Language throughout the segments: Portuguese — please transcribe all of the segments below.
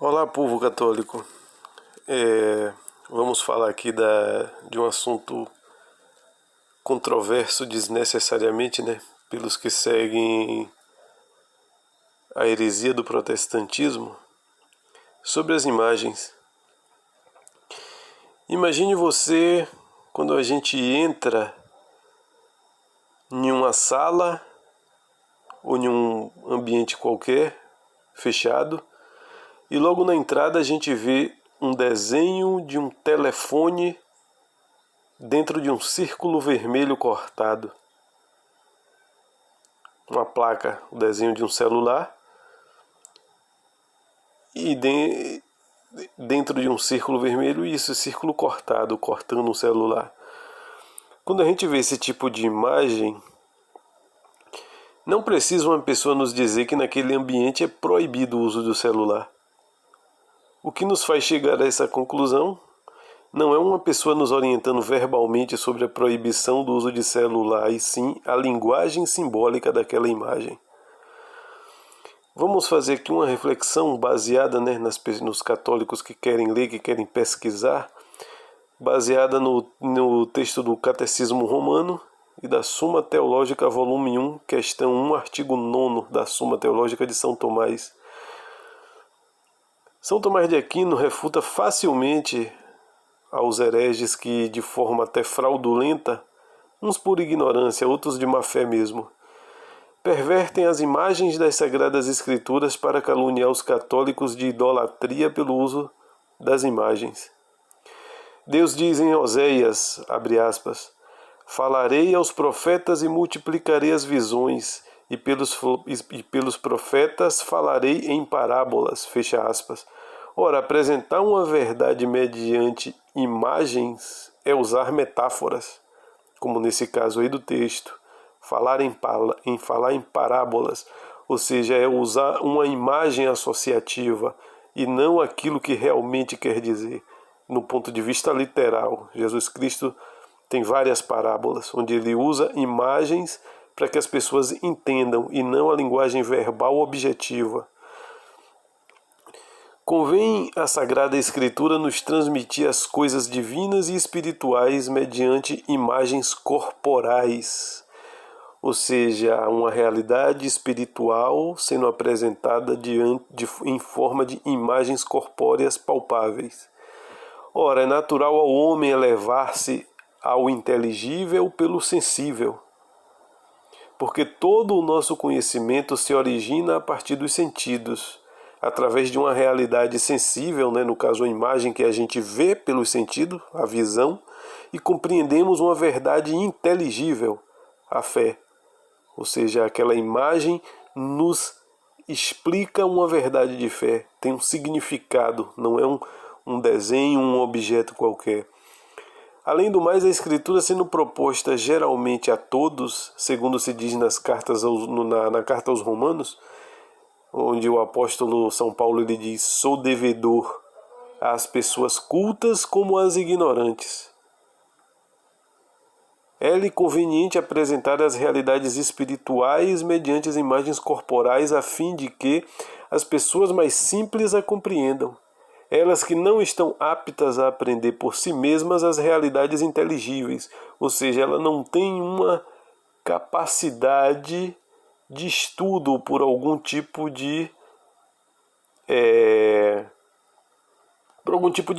Olá, povo católico. Vamos falar aqui de um assunto controverso desnecessariamente, né? Pelos que seguem a heresia do protestantismo, sobre as imagens. Imagine você quando a gente entra em uma sala ou em um ambiente qualquer, fechado, e logo na entrada a gente vê um desenho de um telefone dentro de um círculo vermelho cortado. Uma placa, o desenho de um celular, e dentro de um círculo vermelho, isso, círculo cortado, cortando um celular. Quando a gente vê esse tipo de imagem, não precisa uma pessoa nos dizer que naquele ambiente é proibido o uso do celular. O que nos faz chegar a essa conclusão não é uma pessoa nos orientando verbalmente sobre a proibição do uso de celular, e sim a linguagem simbólica daquela imagem. Vamos fazer aqui uma reflexão baseada, né, nos católicos que querem ler, que querem pesquisar, baseada no texto do Catecismo Romano e da Suma Teológica, volume 1, questão 1, artigo 9 da Suma Teológica de São Tomás. São Tomás de Aquino refuta facilmente aos hereges que, de forma até fraudulenta, uns por ignorância, outros de má fé mesmo, pervertem as imagens das Sagradas Escrituras para caluniar os católicos de idolatria pelo uso das imagens. Deus diz em Oséias, abre aspas, falarei aos profetas e multiplicarei as visões, e pelos profetas falarei em parábolas, fecha aspas. Ora, apresentar uma verdade mediante imagens é usar metáforas, como nesse caso aí do texto. Falar em parábolas, ou seja, é usar uma imagem associativa e não aquilo que realmente quer dizer. No ponto de vista literal, Jesus Cristo tem várias parábolas, onde ele usa imagens para que as pessoas entendam e não a linguagem verbal objetiva. Convém a Sagrada Escritura nos transmitir as coisas divinas e espirituais mediante imagens corporais, ou seja, uma realidade espiritual sendo apresentada em forma de imagens corpóreas palpáveis. Ora, é natural ao homem elevar-se ao inteligível pelo sensível, porque todo o nosso conhecimento se origina a partir dos sentidos, através de uma realidade sensível, né, no caso a imagem que a gente vê pelos sentidos, a visão, e compreendemos uma verdade inteligível, a fé. Ou seja, aquela imagem nos explica uma verdade de fé, tem um significado, não é um desenho, um objeto qualquer. Além do mais, a Escritura sendo proposta geralmente a todos, segundo se diz na carta aos Romanos, onde o apóstolo São Paulo ele diz, sou devedor às pessoas cultas como às ignorantes. É-lhe conveniente apresentar as realidades espirituais mediante as imagens corporais a fim de que as pessoas mais simples a compreendam. Elas que não estão aptas a aprender por si mesmas as realidades inteligíveis, ou seja, ela não tem uma capacidade de estudo por algum tipo de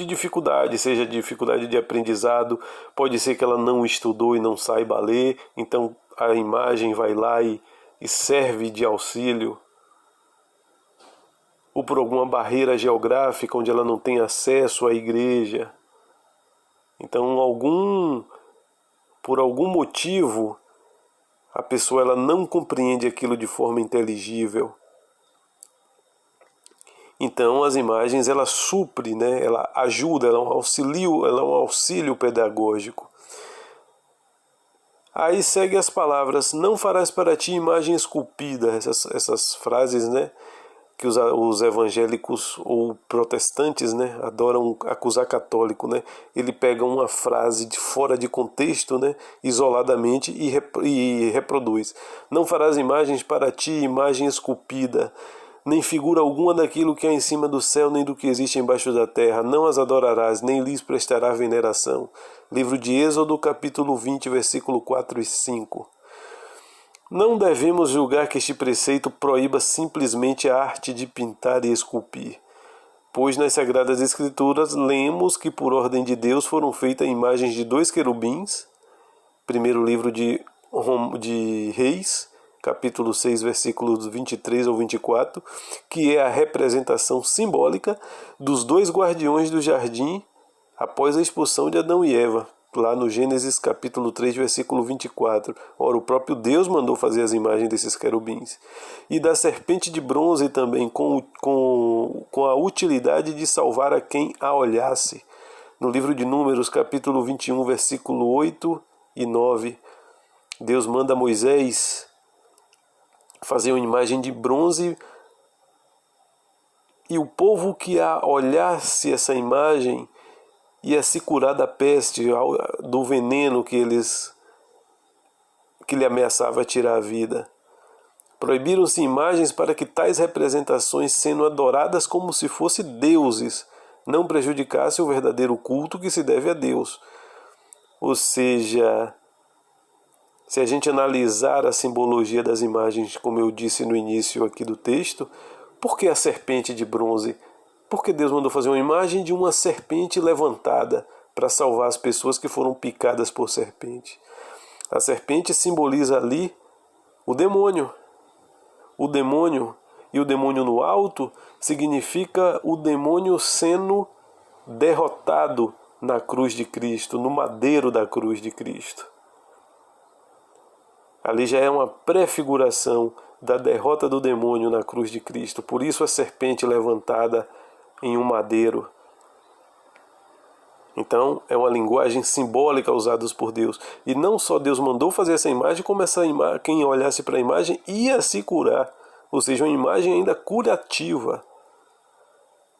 dificuldade, seja dificuldade de aprendizado, pode ser que ela não estudou e não saiba ler, então a imagem vai lá e serve de auxílio, ou por alguma barreira geográfica onde ela não tem acesso à igreja. Então, por algum motivo, a pessoa ela não compreende aquilo de forma inteligível. Então, as imagens ela supre, né? Ela ajuda, ela é um auxílio pedagógico. Aí segue as palavras: não farás para ti imagem esculpida. Essas frases, né? Que os evangélicos ou protestantes, né, adoram acusar católico, né? Ele pega uma frase de fora de contexto, né, isoladamente e reproduz. Não farás imagens para ti, imagem esculpida, nem figura alguma daquilo que há em cima do céu, nem do que existe embaixo da terra. Não as adorarás, nem lhes prestará veneração. Livro de Êxodo, capítulo 20, versículo 4 e 5. Não devemos julgar que este preceito proíba simplesmente a arte de pintar e esculpir, pois nas Sagradas Escrituras lemos que por ordem de Deus foram feitas imagens de 2 querubins, primeiro livro de Reis, capítulo 6, versículos 23 ao 24, que é a representação simbólica dos 2 guardiões do jardim após a expulsão de Adão e Eva, lá no Gênesis capítulo 3, versículo 24. Ora, o próprio Deus mandou fazer as imagens desses querubins. E da serpente de bronze também, com a utilidade de salvar a quem a olhasse. No livro de Números, capítulo 21, versículo 8 e 9, Deus manda Moisés fazer uma imagem de bronze, e o povo que a olhasse essa imagem ia se curar da peste, do veneno que lhe ameaçava tirar a vida. Proibiram-se imagens para que tais representações, sendo adoradas como se fossem deuses, não prejudicassem o verdadeiro culto que se deve a Deus. Ou seja, se a gente analisar a simbologia das imagens, como eu disse no início aqui do texto, por que a serpente de bronze? Porque Deus mandou fazer uma imagem de uma serpente levantada para salvar as pessoas que foram picadas por serpente. A serpente simboliza ali o demônio. O demônio, e o demônio no alto, significa o demônio sendo derrotado na cruz de Cristo, no madeiro da cruz de Cristo. Ali já é uma prefiguração da derrota do demônio na cruz de Cristo. Por isso a serpente levantada em um madeiro. Então é uma linguagem simbólica usada por Deus. E não só Deus mandou fazer essa imagem, como quem olhasse para a imagem ia se curar. Ou seja, uma imagem ainda curativa.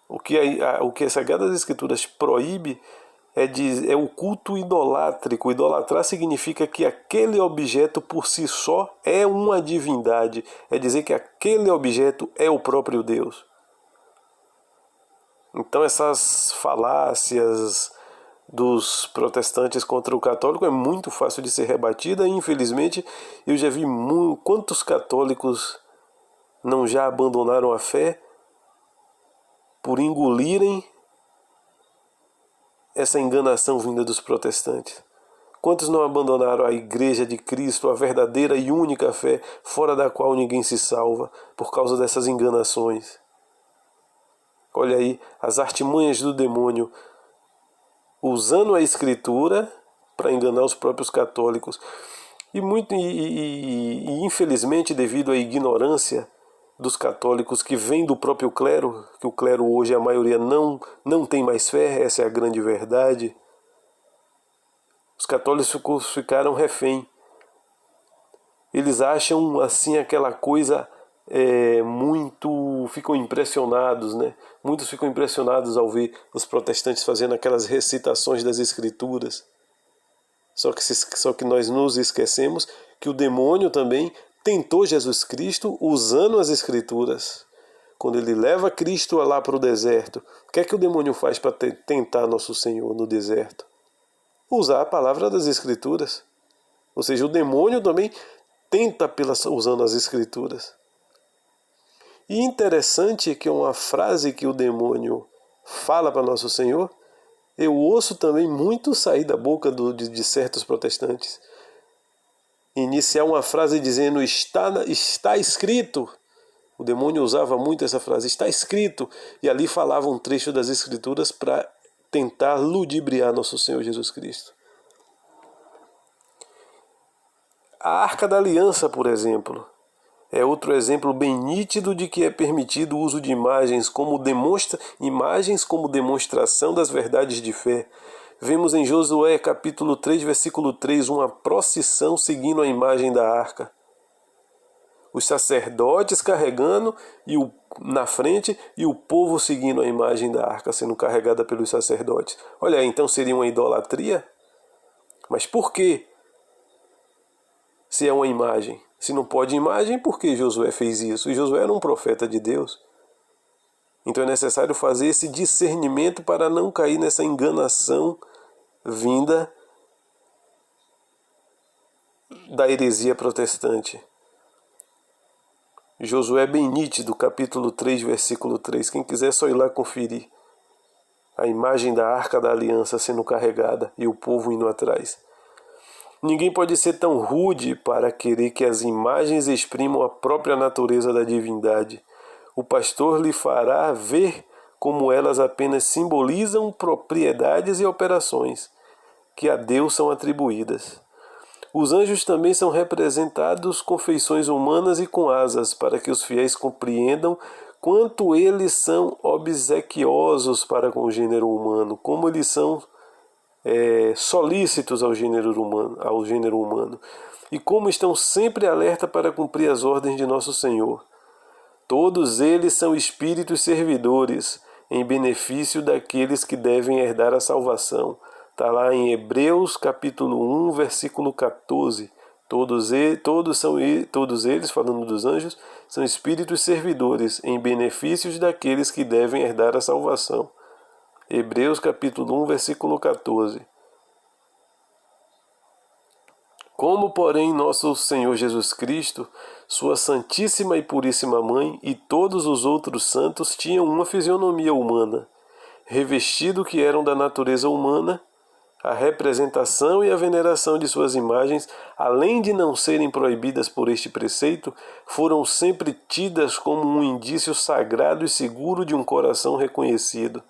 O que as Sagradas Escrituras proíbe é o culto idolátrico. Idolatrar significa que aquele objeto por si só é uma divindade. É dizer que aquele objeto é o próprio Deus. Então essas falácias dos protestantes contra o católico é muito fácil de ser rebatida, e infelizmente eu já vi quantos católicos não já abandonaram a fé por engolirem essa enganação vinda dos protestantes. Quantos não abandonaram a Igreja de Cristo, a verdadeira e única fé, fora da qual ninguém se salva, por causa dessas enganações? Olha aí as artimanhas do demônio, usando a Escritura para enganar os próprios católicos. E infelizmente, devido à ignorância dos católicos que vem do próprio clero, que o clero hoje a maioria não tem mais fé, essa é a grande verdade. Os católicos ficaram refém. Eles acham assim aquela coisa ficam impressionados, né? Muitos ficam impressionados ao ver os protestantes fazendo aquelas recitações das Escrituras. Só que nós nos esquecemos que o demônio também tentou Jesus Cristo usando as Escrituras. Quando ele leva Cristo lá para o deserto, o que é que o demônio faz para tentar nosso Senhor no deserto? Usar a palavra das Escrituras. Ou seja, o demônio também tenta usando as Escrituras. E interessante que uma frase que o demônio fala para nosso Senhor, eu ouço também muito sair da boca de certos protestantes. Iniciar uma frase dizendo está escrito. O demônio usava muito essa frase, está escrito. E ali falava um trecho das Escrituras para tentar ludibriar nosso Senhor Jesus Cristo. A Arca da Aliança, por exemplo, é outro exemplo bem nítido de que é permitido o uso de imagens como demonstração das verdades de fé. Vemos em Josué capítulo 3, versículo 3, uma procissão seguindo a imagem da arca. Os sacerdotes carregando na frente e o povo seguindo a imagem da arca, sendo carregada pelos sacerdotes. Olha aí, então seria uma idolatria? Mas por quê? Se é uma imagem, Se não pode imagem, por que Josué fez isso? E Josué era um profeta de Deus. Então é necessário fazer esse discernimento para não cair nessa enganação vinda da heresia protestante. Josué bem nítido, capítulo 3, versículo 3. Quem quiser é só ir lá conferir. A imagem da Arca da Aliança sendo carregada e o povo indo atrás. Ninguém pode ser tão rude para querer que as imagens exprimam a própria natureza da divindade. O pastor lhe fará ver como elas apenas simbolizam propriedades e operações que a Deus são atribuídas. Os anjos também são representados com feições humanas e com asas, para que os fiéis compreendam quanto eles são obsequiosos para com o gênero humano, como eles são solícitos ao gênero humano, e como estão sempre alerta para cumprir as ordens de nosso Senhor. Todos eles são espíritos servidores, em benefício daqueles que devem herdar a salvação. Está lá em Hebreus capítulo 1, versículo 14. Todos eles, falando dos anjos, são espíritos servidores, em benefícios daqueles que devem herdar a salvação. Hebreus capítulo 1, versículo 14. Como, porém, nosso Senhor Jesus Cristo, sua Santíssima e Puríssima Mãe e todos os outros santos tinham uma fisionomia humana, revestido que eram da natureza humana, a representação e a veneração de suas imagens, além de não serem proibidas por este preceito, foram sempre tidas como um indício sagrado e seguro de um coração reconhecido.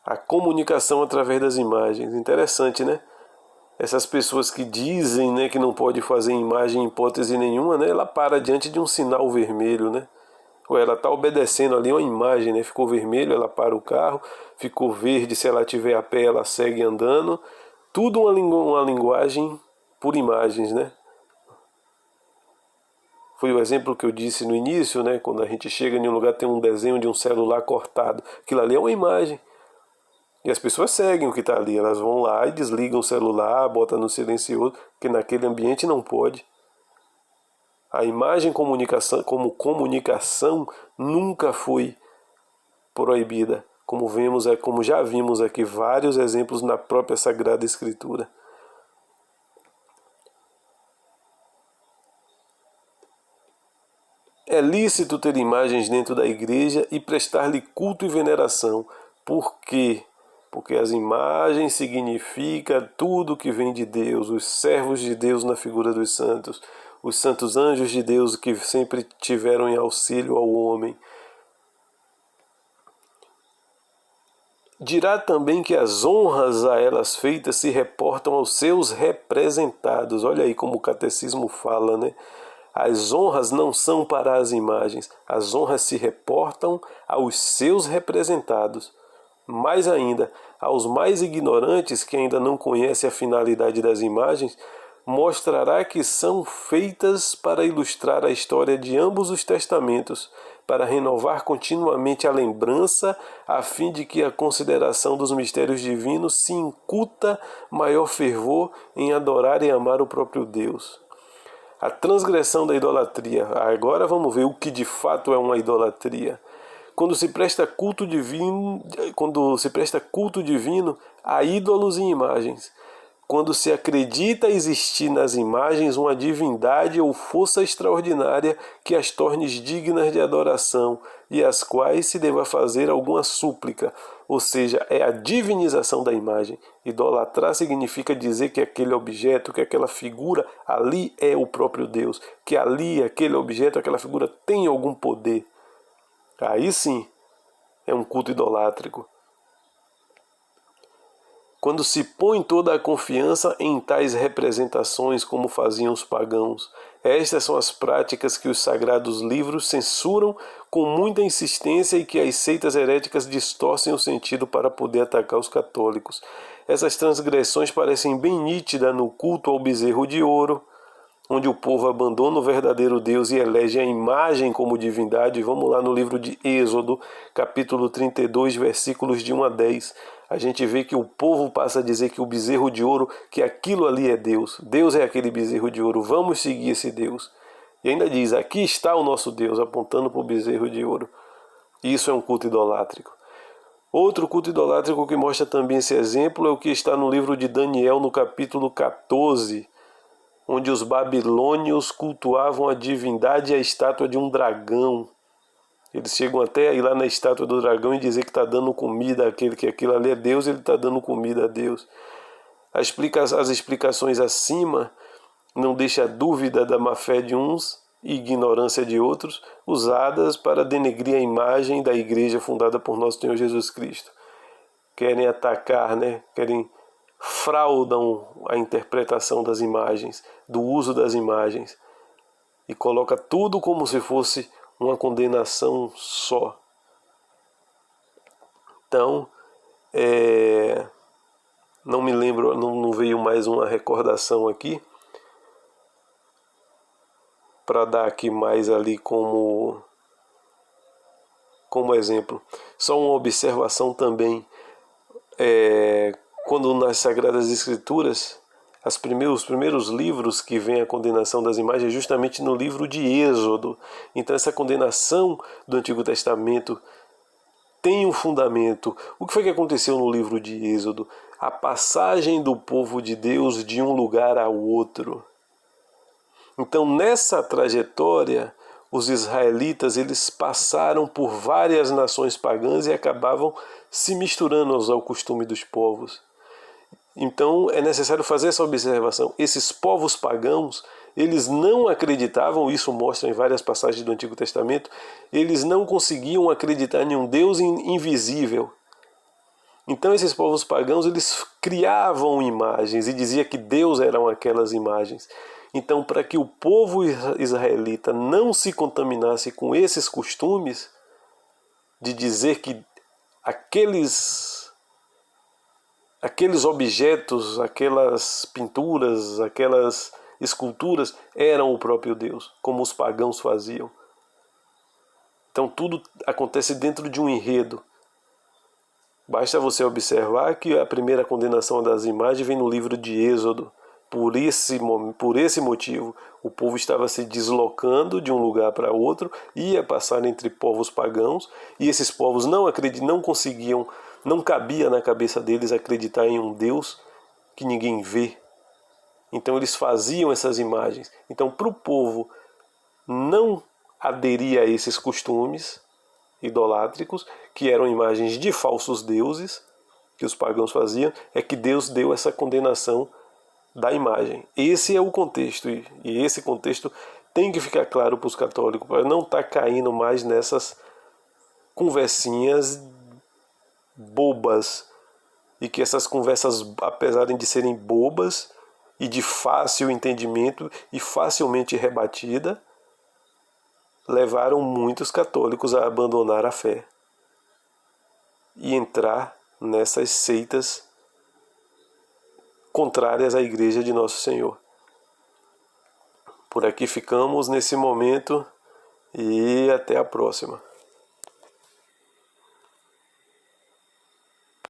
A comunicação através das imagens. Interessante, né? Essas pessoas que dizem, né, que não pode fazer imagem em hipótese nenhuma, né, ela para diante de um sinal vermelho, né? Ou ela está obedecendo ali uma imagem, né? Ficou vermelho, ela para o carro. Ficou verde, se ela estiver a pé, ela segue andando. Tudo uma linguagem por imagens, né? Foi o exemplo que eu disse no início, né? Quando a gente chega em um lugar, tem um desenho de um celular cortado. Aquilo ali é uma imagem. E as pessoas seguem o que está ali. Elas vão lá e desligam o celular, botam no silencioso, porque naquele ambiente não pode. A imagem como comunicação nunca foi proibida, como já vimos aqui vários exemplos na própria Sagrada Escritura. É lícito ter imagens dentro da igreja e prestar-lhe culto e veneração. Por quê? Porque as imagens significam tudo que vem de Deus, os servos de Deus na figura dos santos, os santos anjos de Deus que sempre tiveram em auxílio ao homem. Dirá também que as honras a elas feitas se reportam aos seus representados. Olha aí como o catecismo fala, né? As honras não são para as imagens, as honras se reportam aos seus representados. Mais ainda, aos mais ignorantes que ainda não conhecem a finalidade das imagens, mostrará que são feitas para ilustrar a história de ambos os testamentos, para renovar continuamente a lembrança, a fim de que a consideração dos mistérios divinos se incuta maior fervor em adorar e amar o próprio Deus. A transgressão da idolatria. Agora vamos ver o que de fato é uma idolatria. Quando se presta culto divino a ídolos e imagens. Quando se acredita existir nas imagens uma divindade ou força extraordinária que as torne dignas de adoração e às quais se deva fazer alguma súplica, ou seja, é a divinização da imagem. Idolatrar significa dizer que aquele objeto, que aquela figura ali é o próprio Deus, que ali aquele objeto, aquela figura tem algum poder. Aí sim é um culto idolátrico. Quando se põe toda a confiança em tais representações como faziam os pagãos. Estas são as práticas que os sagrados livros censuram com muita insistência e que as seitas heréticas distorcem o sentido para poder atacar os católicos. Essas transgressões parecem bem nítidas no culto ao bezerro de ouro, onde o povo abandona o verdadeiro Deus e elege a imagem como divindade. Vamos lá no livro de Êxodo, capítulo 32, versículos de 1 a 10. A gente vê que o povo passa a dizer que o bezerro de ouro, que aquilo ali é Deus. Deus é aquele bezerro de ouro, vamos seguir esse Deus. E ainda diz, aqui está o nosso Deus, apontando para o bezerro de ouro. Isso é um culto idolátrico. Outro culto idolátrico que mostra também esse exemplo é o que está no livro de Daniel, no capítulo 14, onde os babilônios cultuavam a divindade e a estátua de um dragão. Eles chegam até a ir lá na estátua do dragão e dizer que está dando comida àquele, que aquilo ali é Deus, ele está dando comida a Deus. As explicações acima não deixam dúvida da má-fé de uns e ignorância de outros, usadas para denegrir a imagem da igreja fundada por nosso Senhor Jesus Cristo. Querem atacar, fraudam a interpretação das imagens, do uso das imagens, e coloca tudo como se fosse uma condenação só. Então, não me lembro, não veio mais uma recordação aqui, para dar aqui mais ali como exemplo. Só uma observação também, quando nas Sagradas Escrituras, os primeiros livros que vem a condenação das imagens é justamente no livro de Êxodo. Então essa condenação do Antigo Testamento tem um fundamento. O que foi que aconteceu no livro de Êxodo? A passagem do povo de Deus de um lugar ao outro. Então, nessa trajetória, os israelitas eles passaram por várias nações pagãs e acabavam se misturando ao costume dos povos. Então, é necessário fazer essa observação. Esses povos pagãos, eles não acreditavam, isso mostra em várias passagens do Antigo Testamento, eles não conseguiam acreditar em um Deus invisível. Então, esses povos pagãos, eles criavam imagens e diziam que Deus eram aquelas imagens. Então, para que o povo israelita não se contaminasse com esses costumes de dizer que aqueles objetos, aquelas pinturas, aquelas esculturas eram o próprio Deus, como os pagãos faziam. Então, tudo acontece dentro de um enredo. Basta você observar que a primeira condenação das imagens vem no livro de Êxodo. Por esse motivo, o povo estava se deslocando de um lugar para outro, ia passar entre povos pagãos, e esses povos não conseguiam, não cabia na cabeça deles acreditar em um Deus que ninguém vê. Então eles faziam essas imagens. Então, para o povo não aderir a esses costumes idolátricos, que eram imagens de falsos deuses, que os pagãos faziam, é que Deus deu essa condenação da imagem. Esse é o contexto, e esse contexto tem que ficar claro para os católicos, para não estar caindo mais nessas conversinhas bobas, e que essas conversas, apesar de serem bobas e de fácil entendimento e facilmente rebatida, levaram muitos católicos a abandonar a fé e entrar nessas seitas contrárias à Igreja de Nosso Senhor. Por aqui ficamos nesse momento e até a próxima.